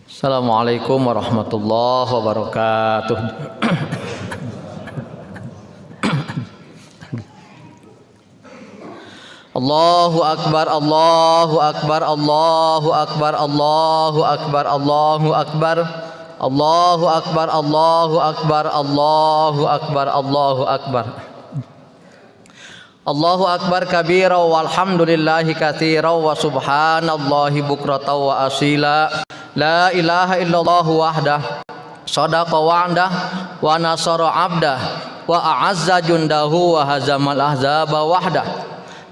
Assalamualaikum warahmatullahi wabarakatuh. Allahu akbar, Allahu akbar, Allahu akbar, Allahu akbar, Allahu akbar, Allahu akbar, Allahu akbar, Allahu akbar, Allahu akbar. Allahu akbar kabira walhamdulillahi katsira wa subhanallahi bukratan wa asila. La ilaha illallah wahdah shadaqa wa'dah wa nasara 'abdah wa a'azza jundahu wa hazamal ahzaba wahdah.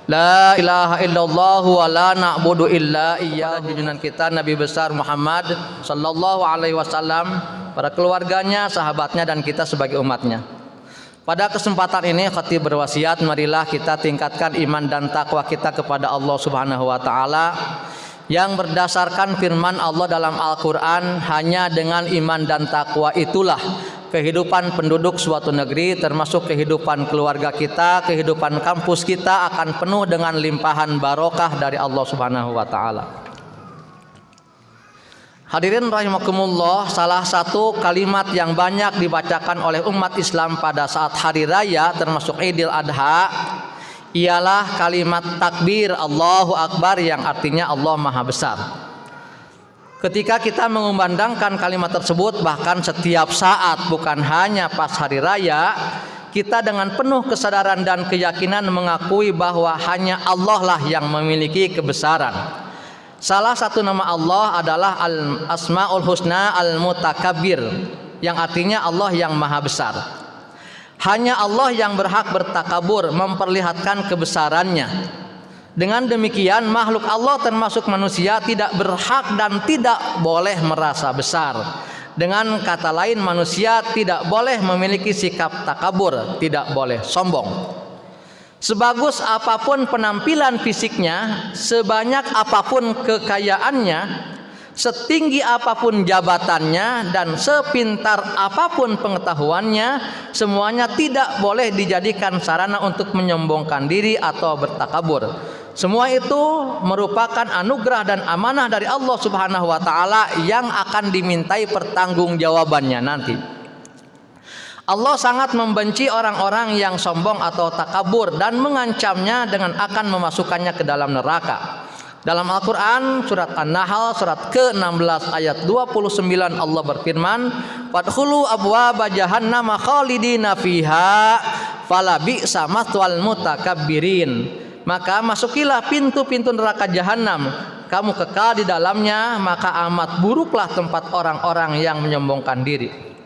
La ilaha illallah wa la na'budu illa iyyahu. Junjungan kita Nabi besar Muhammad sallallahu alaihi wasallam, para keluarganya, sahabatnya dan kita sebagai umatnya. Pada kesempatan ini khatib berwasiat, marilah kita tingkatkan iman dan takwa kita kepada Allah Subhanahu wa taala yang berdasarkan firman Allah dalam Al-Qur'an, hanya dengan iman dan takwa itulah kehidupan penduduk suatu negeri, termasuk kehidupan keluarga kita, kehidupan kampus kita akan penuh dengan limpahan barokah dari Allah Subhanahu wa taala. Hadirin rahimakumullah, salah satu kalimat yang banyak dibacakan oleh umat Islam pada saat hari raya termasuk Idul Adha ialah kalimat takbir Allahu Akbar, yang artinya Allah Maha Besar. Ketika kita mengumandangkan kalimat tersebut, bahkan setiap saat, bukan hanya pas hari raya, kita dengan penuh kesadaran dan keyakinan mengakui bahwa hanya Allah lah yang memiliki kebesaran. Salah satu nama Allah adalah Al-Asmaul Husna Al-Mutakabbir, yang artinya Allah yang Maha Besar. Hanya Allah yang berhak bertakabur, memperlihatkan kebesarannya. Dengan demikian, makhluk Allah termasuk manusia tidak berhak dan tidak boleh merasa besar. Dengan kata lain, manusia tidak boleh memiliki sikap takabur, tidak boleh sombong. Sebagus apapun penampilan fisiknya, sebanyak apapun kekayaannya, setinggi apapun jabatannya, dan sepintar apapun pengetahuannya, semuanya tidak boleh dijadikan sarana untuk menyombongkan diri atau bertakabur. Semua itu merupakan anugerah dan amanah dari Allah Subhanahu wa taala yang akan dimintai pertanggungjawabannya nanti. Allah sangat membenci orang-orang yang sombong atau takabur dan mengancamnya dengan akan memasukkannya ke dalam neraka. Dalam Al-Quran surat An-Nahl surat ke-16 ayat 29 Allah berfirman, "Fadkhulu abwaaba jahannam khalidina fiha falabi'sa mathwal mutakabbirin." Maka masukilah pintu-pintu neraka jahanam, kamu kekal di dalamnya, maka amat buruklah tempat orang-orang yang menyombongkan diri.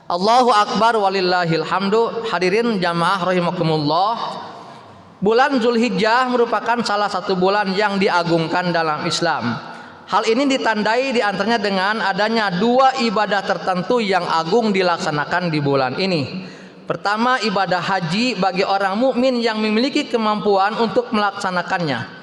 Allahu Akbar walillahil hamdu. Hadirin jamaah rahimakumullah, bulan Zulhijjah merupakan salah satu bulan yang diagungkan dalam Islam. Hal ini ditandai diantaranya dengan adanya dua ibadah tertentu yang agung dilaksanakan di bulan ini. Pertama, ibadah haji bagi orang mukmin yang memiliki kemampuan untuk melaksanakannya.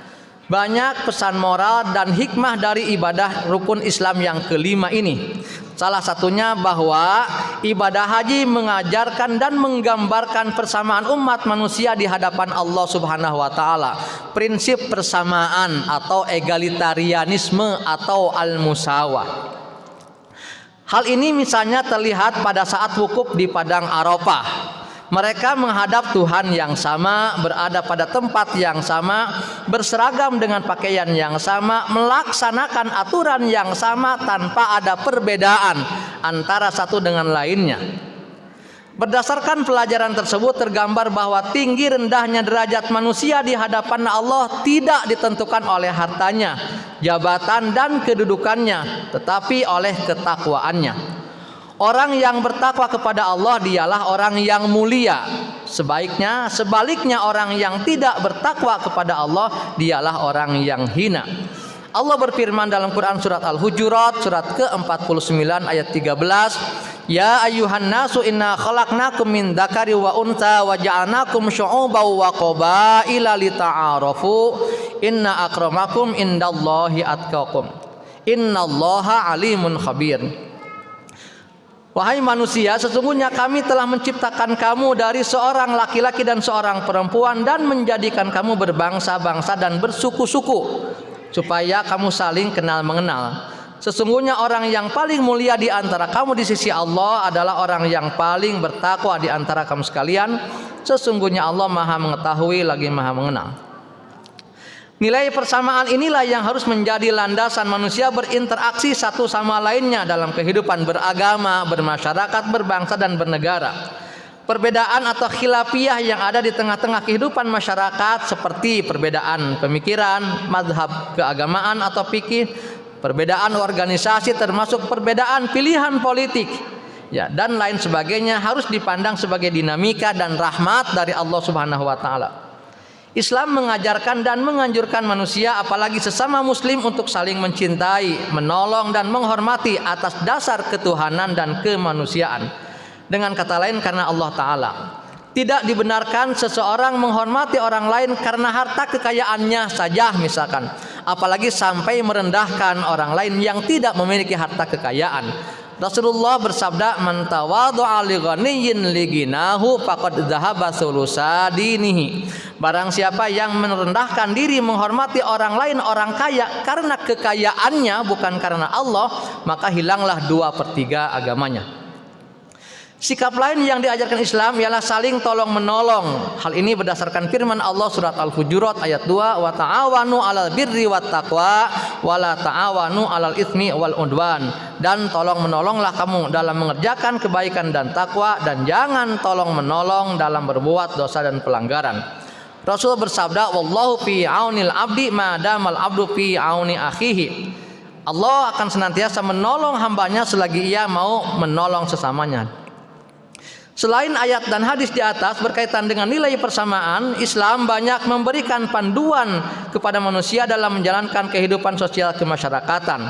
Banyak pesan moral dan hikmah dari ibadah rukun Islam yang kelima ini. Salah satunya bahwa ibadah haji mengajarkan dan menggambarkan persamaan umat manusia di hadapan Allah Subhanahu wa taala. Prinsip persamaan atau egalitarianisme atau al-musawah. Hal ini misalnya terlihat pada saat wukuf di padang Arafah. Mereka menghadap Tuhan yang sama, berada pada tempat yang sama, berseragam dengan pakaian yang sama, melaksanakan aturan yang sama tanpa ada perbedaan antara satu dengan lainnya. Berdasarkan pelajaran tersebut tergambar bahwa tinggi rendahnya derajat manusia di hadapan Allah tidak ditentukan oleh hartanya, jabatan dan kedudukannya, tetapi oleh ketakwaannya. Orang yang bertakwa kepada Allah dialah orang yang mulia. Sebaliknya orang yang tidak bertakwa kepada Allah dialah orang yang hina. Allah berfirman dalam Quran surat Al-Hujurat surat ke-49 ayat 13, "Ya ayyuhan nasu inna khalaqnakum min dzakari wa untha wa ja'alnakum syu'uban wa qabaila lita'arafu inna akramakum indallahi atqakum innallaha alimun khabir." Wahai manusia, sesungguhnya kami telah menciptakan kamu dari seorang laki-laki dan seorang perempuan dan menjadikan kamu berbangsa-bangsa dan bersuku-suku supaya kamu saling kenal mengenal. Sesungguhnya orang yang paling mulia di antara kamu di sisi Allah adalah orang yang paling bertakwa di antara kamu sekalian. Sesungguhnya Allah Maha mengetahui lagi Maha mengenal. Nilai persamaan inilah yang harus menjadi landasan manusia berinteraksi satu sama lainnya dalam kehidupan beragama, bermasyarakat, berbangsa dan bernegara. Perbedaan atau khilafiyah yang ada di tengah-tengah kehidupan masyarakat seperti perbedaan pemikiran, mazhab keagamaan atau fikih, perbedaan organisasi termasuk perbedaan pilihan politik, ya, dan lain sebagainya harus dipandang sebagai dinamika dan rahmat dari Allah Subhanahu wa taala. Islam mengajarkan dan menganjurkan manusia apalagi sesama muslim untuk saling mencintai, menolong dan menghormati atas dasar ketuhanan dan kemanusiaan. Dengan kata lain karena Allah Ta'ala. Tidak dibenarkan seseorang menghormati orang lain karena harta kekayaannya saja misalkan, apalagi sampai merendahkan orang lain yang tidak memiliki harta kekayaan. Rasulullah bersabda, "Man tawadhu'a li ghaniyyin li ghinahu faqad dhahaba thulusa dinihi." Barang siapa yang merendahkan diri menghormati orang lain, orang kaya karena kekayaannya bukan karena Allah, maka hilanglah 2/3 agamanya. Sikap lain yang diajarkan Islam ialah saling tolong menolong. Hal ini berdasarkan firman Allah surat Al-Hujurat ayat 2, "Wa ta'awanu 'alal birri wat taqwa wa la ta'awanu 'alal itsmi wal udwan." Dan tolong menolonglah kamu dalam mengerjakan kebaikan dan takwa, dan jangan tolong menolong dalam berbuat dosa dan pelanggaran. Rasul bersabda, "Wallahu fi 'aunil 'abdi ma damal 'abdu fi 'auni akhihi." Allah akan senantiasa menolong hambanya selagi ia mau menolong sesamanya. Selain ayat dan hadis di atas berkaitan dengan nilai persamaan, Islam banyak memberikan panduan kepada manusia dalam menjalankan kehidupan sosial kemasyarakatan.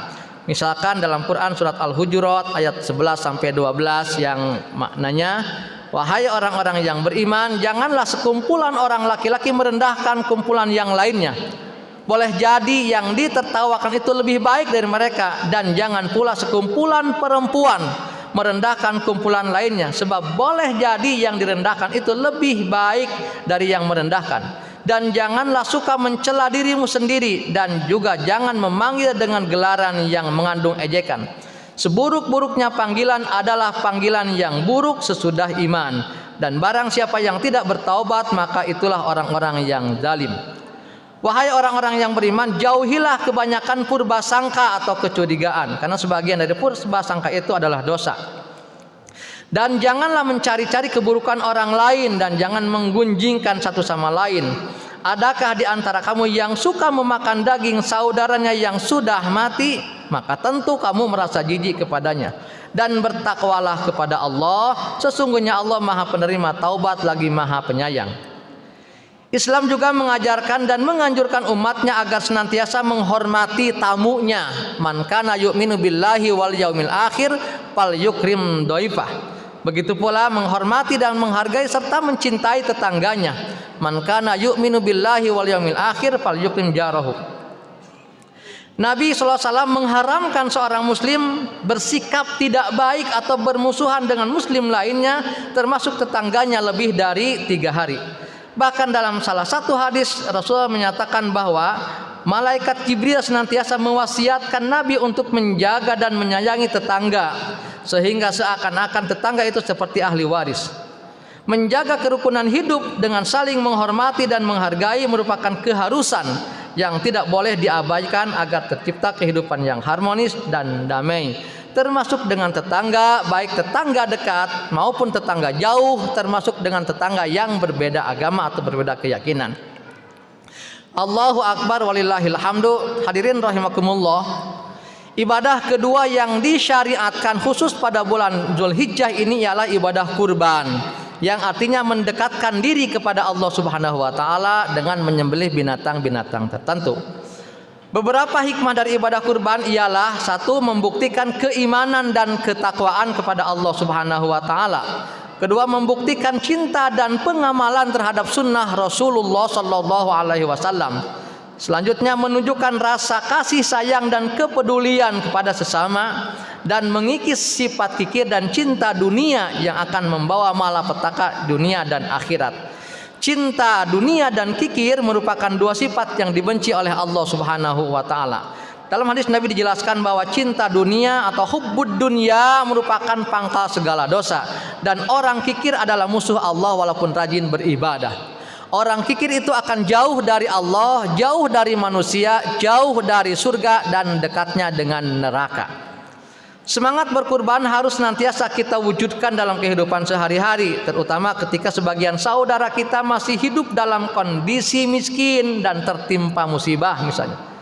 Misalkan dalam Quran surat Al-Hujurat ayat 11 sampai 12 yang maknanya, "Wahai orang-orang yang beriman, janganlah sekumpulan orang laki-laki merendahkan kumpulan yang lainnya. Boleh jadi yang ditertawakan itu lebih baik dari mereka, dan jangan pula sekumpulan perempuan merendahkan kumpulan lainnya, sebab boleh jadi yang direndahkan itu lebih baik dari yang merendahkan. Dan janganlah suka mencela dirimu sendiri, dan juga jangan memanggil dengan gelaran yang mengandung ejekan. Seburuk-buruknya panggilan adalah panggilan yang buruk sesudah iman, dan barang siapa yang tidak bertaubat maka itulah orang-orang yang zalim. Wahai orang-orang yang beriman, jauhilah kebanyakan purbasangka atau kecurigaan, karena sebagian dari purbasangka itu adalah dosa. Dan janganlah mencari-cari keburukan orang lain, dan jangan menggunjingkan satu sama lain. Adakah di antara kamu yang suka memakan daging saudaranya yang sudah mati? Maka tentu kamu merasa jijik kepadanya. Dan bertakwalah kepada Allah, sesungguhnya Allah Maha penerima taubat lagi Maha penyayang. Islam juga mengajarkan dan menganjurkan umatnya agar senantiasa menghormati tamunya. Man kana yu'minu billahi wal yaumil akhir fal yukrim dhaifah. Begitu pula menghormati dan menghargai serta mencintai tetangganya. Man kana yu'minu billahi wal yaumil akhir fal yukrim jarahu. Nabi SAW mengharamkan seorang muslim bersikap tidak baik atau bermusuhan dengan muslim lainnya, termasuk tetangganya, lebih dari 3 hari. Bahkan dalam salah satu hadis Rasulullah menyatakan bahwa malaikat Jibril senantiasa mewasiatkan Nabi untuk menjaga dan menyayangi tetangga, sehingga seakan-akan tetangga itu seperti ahli waris. Menjaga kerukunan hidup dengan saling menghormati dan menghargai merupakan keharusan yang tidak boleh diabaikan agar tercipta kehidupan yang harmonis dan damai, termasuk dengan tetangga, baik tetangga dekat maupun tetangga jauh, termasuk dengan tetangga yang berbeda agama atau berbeda keyakinan. Allahu Akbar walillahil hamdu. Hadirin rahimakumullah, ibadah kedua yang disyariatkan khusus pada bulan Zulhijjah ini ialah ibadah kurban, yang artinya mendekatkan diri kepada Allah Subhanahu wa taala dengan menyembelih binatang-binatang tertentu. Beberapa hikmah dari ibadah kurban ialah: 1. Membuktikan keimanan dan ketakwaan kepada Allah Subhanahu wa taala. 2. Membuktikan cinta dan pengamalan terhadap sunnah Rasulullah sallallahu alaihi wasallam. Selanjutnya menunjukkan rasa kasih sayang dan kepedulian kepada sesama, dan mengikis sifat kikir dan cinta dunia yang akan membawa malapetaka dunia dan akhirat. Cinta dunia dan kikir merupakan 2 sifat yang dibenci oleh Allah Subhanahu wa taala. Dalam hadis Nabi dijelaskan bahwa cinta dunia atau hubbud dunya merupakan pangkal segala dosa, dan orang kikir adalah musuh Allah walaupun rajin beribadah. Orang kikir itu akan jauh dari Allah, jauh dari manusia, jauh dari surga dan dekatnya dengan neraka. Semangat berkurban harus senantiasa kita wujudkan dalam kehidupan sehari-hari, terutama ketika sebagian saudara kita masih hidup dalam kondisi miskin dan tertimpa musibah misalnya.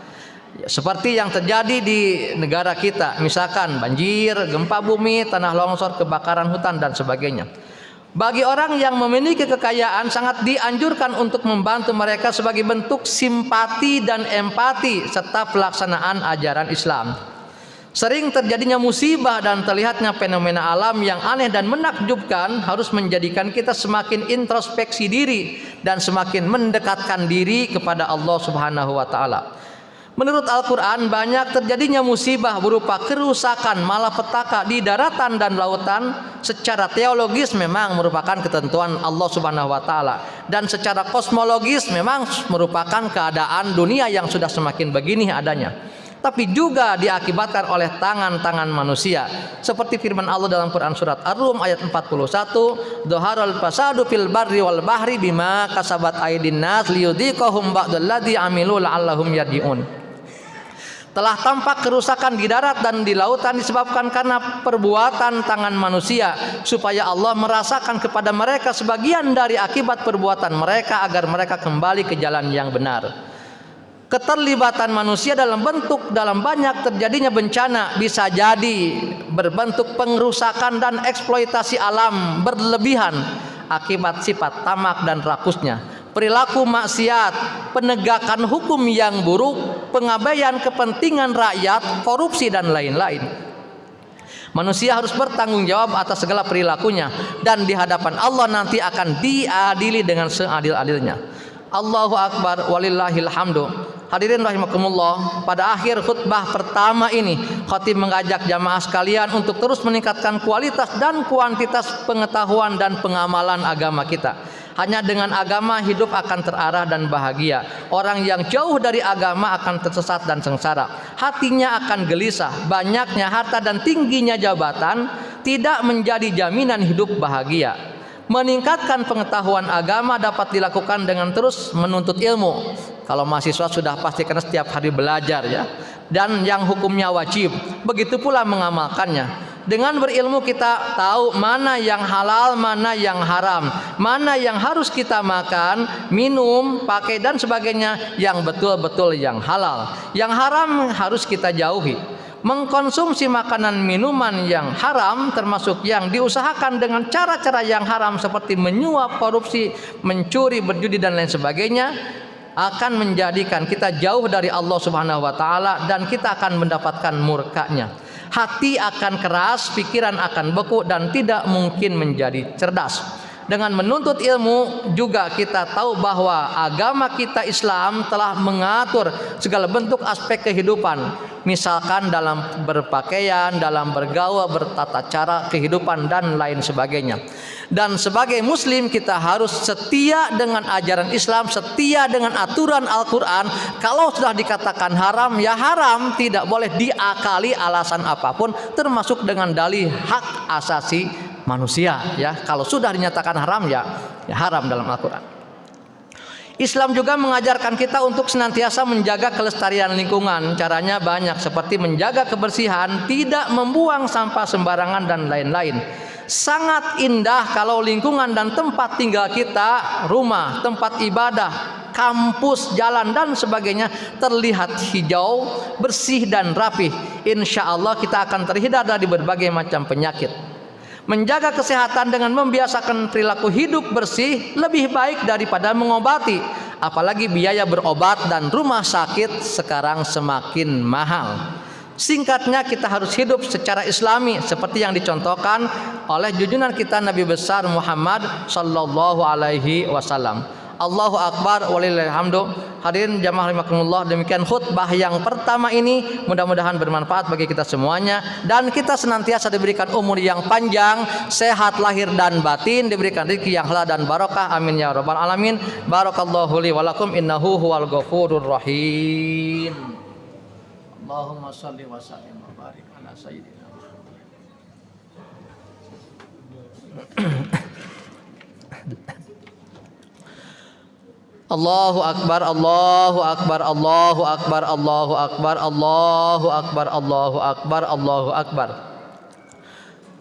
Ya, seperti yang terjadi di negara kita, misalkan banjir, gempa bumi, tanah longsor, kebakaran hutan dan sebagainya. Bagi orang yang memiliki kekayaan sangat dianjurkan untuk membantu mereka sebagai bentuk simpati dan empati serta pelaksanaan ajaran Islam. Sering terjadinya musibah dan terlihatnya fenomena alam yang aneh dan menakjubkan harus menjadikan kita semakin introspeksi diri dan semakin mendekatkan diri kepada Allah Subhanahu wa taala. Menurut Al-Qur'an, banyak terjadinya musibah berupa kerusakan malapetaka di daratan dan lautan. Secara teologis memang merupakan ketentuan Allah Subhanahu wa taala, dan secara kosmologis memang merupakan keadaan dunia yang sudah semakin begini adanya. Tapi juga diakibatkan oleh tangan-tangan manusia. Seperti firman Allah dalam Quran surat Ar-Rum ayat 41, "Dhaharal fasadu fil barri wal bahri bima kasabat aydin nas liyudhiqahum ba'dalladzi amilu la'allahum yarji'un." Telah tampak kerusakan di darat dan di lautan disebabkan karena perbuatan tangan manusia, supaya Allah merasakan kepada mereka sebagian dari akibat perbuatan mereka agar mereka kembali ke jalan yang benar. Keterlibatan manusia dalam banyak terjadinya bencana bisa jadi berbentuk pengrusakan dan eksploitasi alam berlebihan akibat sifat tamak dan rakusnya, perilaku maksiat, penegakan hukum yang buruk, pengabaian kepentingan rakyat, korupsi dan lain-lain. Manusia harus bertanggung jawab atas segala perilakunya, dan di hadapan Allah nanti akan diadili dengan seadil-adilnya. Allahu Akbar walillahil hamdu. Hadirin rahimakumullah, pada akhir khutbah pertama ini khatib mengajak jamaah sekalian untuk terus meningkatkan kualitas dan kuantitas pengetahuan dan pengamalan agama kita. Hanya dengan agama hidup akan terarah dan bahagia. Orang yang jauh dari agama akan tersesat dan sengsara. Hatinya akan gelisah. Banyaknya harta dan tingginya jabatan tidak menjadi jaminan hidup bahagia. Meningkatkan pengetahuan agama dapat dilakukan dengan terus menuntut ilmu. Kalau mahasiswa sudah pasti karena setiap hari belajar ya, dan yang hukumnya wajib. Begitu pula mengamalkannya. Dengan berilmu kita tahu mana yang halal, mana yang haram, mana yang harus kita makan, minum, pakai dan sebagainya, yang betul-betul yang halal. Yang haram harus kita jauhi. Mengkonsumsi makanan minuman yang haram termasuk yang diusahakan dengan cara-cara yang haram seperti menyuap, korupsi, mencuri, berjudi dan lain sebagainya akan menjadikan kita jauh dari Allah Subhanahu wa taala, dan kita akan mendapatkan murkanya. Hati akan keras, pikiran akan beku dan tidak mungkin menjadi cerdas. Dengan menuntut ilmu juga kita tahu bahwa agama kita Islam telah mengatur segala bentuk aspek kehidupan, misalkan dalam berpakaian, dalam bergaul, bertata cara kehidupan dan lain sebagainya. Dan sebagai muslim kita harus setia dengan ajaran Islam, setia dengan aturan Al-Quran. Kalau sudah dikatakan haram, ya haram, tidak boleh diakali alasan apapun, termasuk dengan dalih hak asasi manusia ya. Kalau sudah dinyatakan haram ya haram dalam Al-Quran. Islam juga mengajarkan kita untuk senantiasa menjaga kelestarian lingkungan. Caranya banyak, seperti menjaga kebersihan, tidak membuang sampah sembarangan dan lain-lain. Sangat indah kalau lingkungan dan tempat tinggal kita, rumah, tempat ibadah, kampus, jalan dan sebagainya terlihat hijau, bersih dan rapih. Insya Allah kita akan terhindar dari berbagai macam penyakit. Menjaga kesehatan dengan membiasakan perilaku hidup bersih lebih baik daripada mengobati. Apalagi biaya berobat dan rumah sakit sekarang semakin mahal. Singkatnya, kita harus hidup secara Islami seperti yang dicontohkan oleh junjungan kita Nabi besar Muhammad sallallahu alaihi wasallam. Allahu Akbar walillahil hamdu. Hadirin jamaah rahimakumullah, demikian khutbah yang pertama ini, mudah-mudahan bermanfaat bagi kita semuanya, dan kita senantiasa diberikan umur yang panjang, sehat lahir dan batin, diberikan rezeki yang halal dan barokah, amin ya rabbal alamin. Barakallahu li wa lakum, innahu huwal ghafurur rahim. Allahumma shalli wa sallim wa barik ala sayyidina Muhammad. Allahu akbar, Allahu akbar, Allahu akbar, Allahu akbar, Allahu akbar, Allahu akbar, Allahu akbar.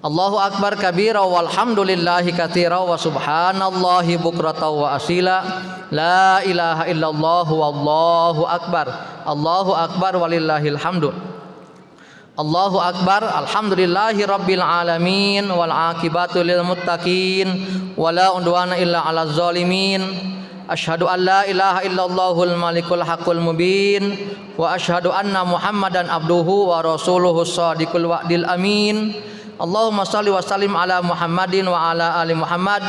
Allahu akbar kabira walhamdulillahi katsira wa subhanallahi bukratan wa asila. La ilaha illallah wallahu akbar. Allahu akbar walillahil hamdu. Allahu akbar, alhamdulillahi rabbil alamin wal aqibatu lil muttaqin wala udwana illa 'alaz zalimin. Asyhadu an la ilaha illallahul malikul haqqul mubin wa asyhadu anna Muhammadan abduhu wa rasuluhu shadiqul wa'dil amin. Allahumma shalli wa sallim ala Muhammadin wa ala ali Muhammad.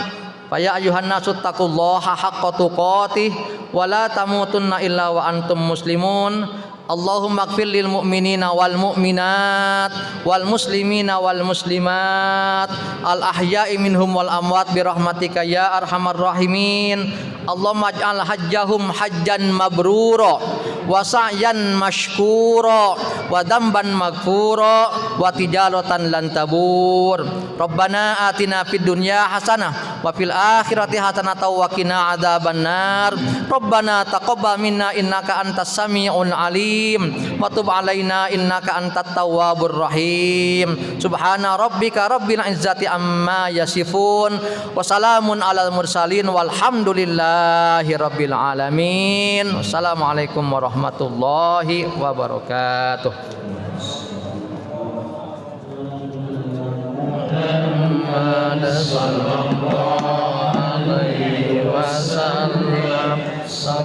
Fa ya ayyuhan nasu taqullaha haqqa tuqatih wa la tamutunna illa wa antum muslimun. Allahumma ighfir lil mu'minina wal mu'minat wal muslimina wal muslimat al ahya'i minhum wal amwat bi rahmatika ya arhamar rahimin. Allahumma ij'al hajjahum hajjan mabrura wa sa'yan mashkura wa dzamban maghfura wa tijaratan lan tabur. Rabbana atina fid dunya hasanah wa fil akhirati hasanah wa qina adzabannar. Rabbana taqabbal minna innaka antas samiul alim wa tub alaina innaka antat tawwabur rahim. Subhana rabbika rabbil izzati amma yasifun wa salamun alal mursalin walhamdulillahi rabbil alamin. Wassalamualaikum warahmatullahi wabarakatuh. Muhammad sallallahu alaihi wasallam.